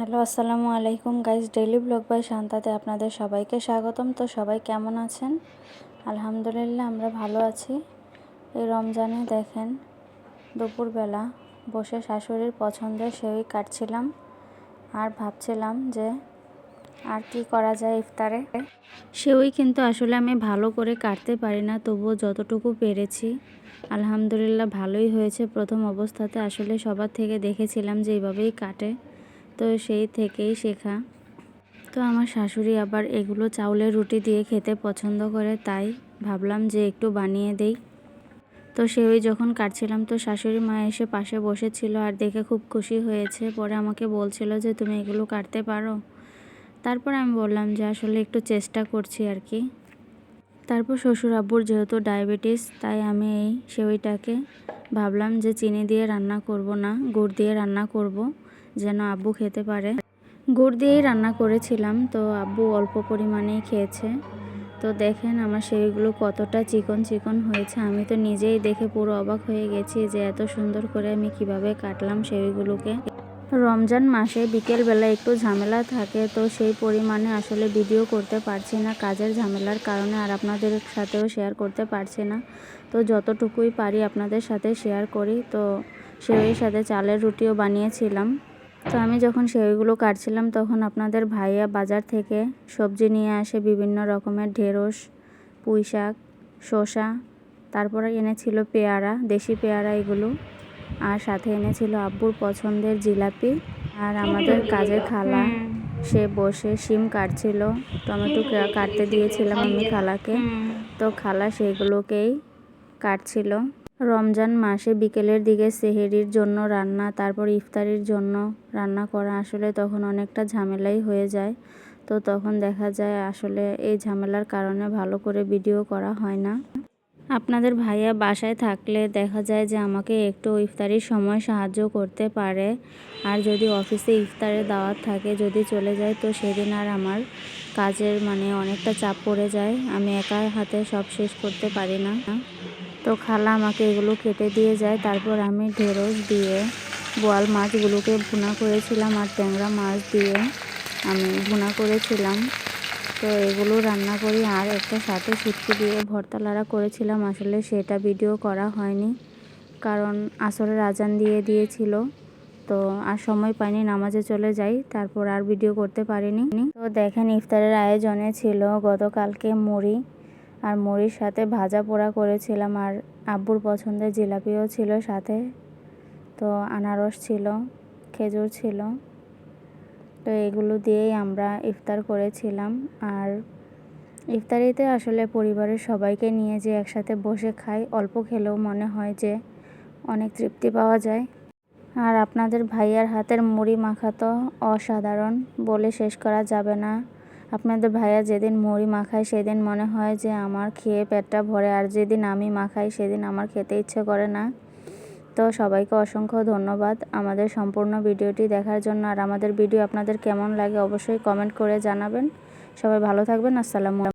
Hello, আসসালামু আলাইকুম guys. Daily blog by শান্তাতে আপনাদের সবাইকে স্বাগতম। তো সবাই কেমন আছেন? আলহামদুলিল্লাহ আমরা ভালো আছি। এই রমজানে দেখেন দুপুরবেলা বসে শাশুড়ির পছন্দের সেওই কাটছিলাম আর ভাবছিলাম যে আর কি করা যায় ইফতারে। সেওই কিন্তু আসলে আমি ভালো করে কাটতে পারি না, তবুও যতটুকু পেরেছি আলহামদুলিল্লাহ ভালোই হয়েছে। প্রথম অবস্থাতে আসলে সবার থেকে দেখেছিলাম যে এইভাবেই কাটে, তো সেই থেকেই শেখা। তো আমার শাশুড়ি আবার এগুলো চাউলের রুটি দিয়ে খেতে পছন্দ করে, তাই ভাবলাম যে একটু বানিয়ে দেই। তো সেওই যখন কাটছিলাম তো শাশুড়ি মা এসে পাশে বসেছিল আর দেখে খুব খুশি হয়েছে। পরে আমাকে বলছিল যে তুমি এগুলো কাটতে পারো। তারপর আমি বললাম যে আসলে একটু চেষ্টা করছি আর কি। তারপর শ্বশুর আব্বুর যেহেতু ডায়াবেটিস, তাই আমি এই সেওইটাকে ভাবলাম যে চিনি দিয়ে রান্না করব না, গুড় দিয়ে রান্না করব, যেন আব্বু খেতে পারে। গুড় দিয়েই রান্না করেছিলাম, তো আব্বু অল্প পরিমাণেই খেয়েছে। তো দেখেন আমার সেওইগুলো কতটা চিকন চিকন হয়েছে। আমি তো নিজেই দেখে পুরো অবাক হয়ে গেছি যে এত সুন্দর করে আমি কিভাবে কাটলাম সেওইগুলোকে। রমজান মাসে বিকেলবেলা একটু ঝামেলা থাকে, তো সেই পরিমাণে আসলে ভিডিও করতে পারছি না কাজের ঝামেলার কারণে, আর আপনাদের সাথেও শেয়ার করতে পারছি না। তো যতটুকুই পারি আপনাদের সাথে শেয়ার করি। তো সেওইয়ের সাথে চালের রুটিও বানিয়েছিলাম। তো আমি যখন সেওইগুলো কাটছিলাম তখন আপনাদের ভাইয়া বাজার থেকে সবজি নিয়ে আসে, বিভিন্ন রকমের ঢেঁড়স, পুঁই শাক, শসা, তারপরে এনেছিল পেয়ারা, দেশি পেয়ারা এগুলো, আর সাথে এনেছিল আব্বুর পছন্দের জিলাপি। আর আমাদের কাজের খালা সে বসে শিম কাটছিল, টমেটো কাটতে দিয়েছিলাম আমি খালাকে, তো খালা সেগুলোকেই কাটছিল। রমজান মাসে বিকেলের দিকে সেহরির জন্য রান্না, তারপর ইফতারির জন্য রান্না করা আসলে তখন অনেকটা ঝামেলাই হয়ে যায়। তো তখন দেখা যায় আসলে এই ঝামেলার কারণে ভালো করে ভিডিও করা হয় না। আপনাদের ভাইয়া বাসায় থাকলে দেখা যায় যে আমাকে একটু ইফতারির সময় সাহায্য করতে পারে, আর যদি অফিসে ইফতারের দাওয়াত থাকে, যদি চলে যায়, তো সেদিন আর আমার কাজের অনেকটা চাপ পড়ে যায়, আমি একা হাতে সব শেষ করতে পারি না। তো খালা আমাকে এগুলো কেটে দিয়ে যায়। তারপর আমি ঢেঁড়স দিয়ে বোয়াল মাছগুলোকে ভুনা করেছিলাম আর ট্যাংরা মাছ দিয়ে আমি ভুনা করেছিলাম। তো এগুলো রান্না করি, আর একটা সাথে শুটকি দিয়ে ভর্তা লাড়া করেছিলাম। আসলে সেটা ভিডিও করা হয়নি, কারণ আসরের আজান দিয়ে দিয়েছিল, তো আর সময় পাইনি, নামাজে চলে যাই, তারপর আর ভিডিও করতে পারিনি। তো দেখেন ইফতারের আয়োজনে ছিল গতকালকে মুড়ি, আর মুড়ির সাথে ভাজা পোড়া করেছিলাম, আর আব্বুর পছন্দের জিলাপিও ছিল সাথে, তো আনারস ছিল, খেজুর ছিল। তো এগুলো দিয়েই আমরা ইফতার করেছিলাম। আর ইফতারিতে আসলে পরিবারের সবাইকে নিয়ে যে একসাথে বসে খাই, অল্প খেলেও মনে হয় যে অনেক তৃপ্তি পাওয়া যায়। আর আপনাদের ভাইয়ার হাতের মুড়ি মাখা তো অসাধারণ, বলে শেষ করা যাবে না। আপনাদের ভাইয়া যেদিন মুড়ি মাখায় সেদিন মনে হয় যে আমার খেয়ে পেটটা ভরে, আর যেদিন আমি মাখাই সেদিন আমার খেতে ইচ্ছে করে না। তো সবাইকে অসংখ্য ধন্যবাদ আমাদের সম্পূর্ণ ভিডিওটি দেখার জন্য। আর আমাদের ভিডিও আপনাদের কেমন লাগে অবশ্যই কমেন্ট করে জানাবেন। সবাই ভালো থাকবেন। আসসালামু আলাইকুম।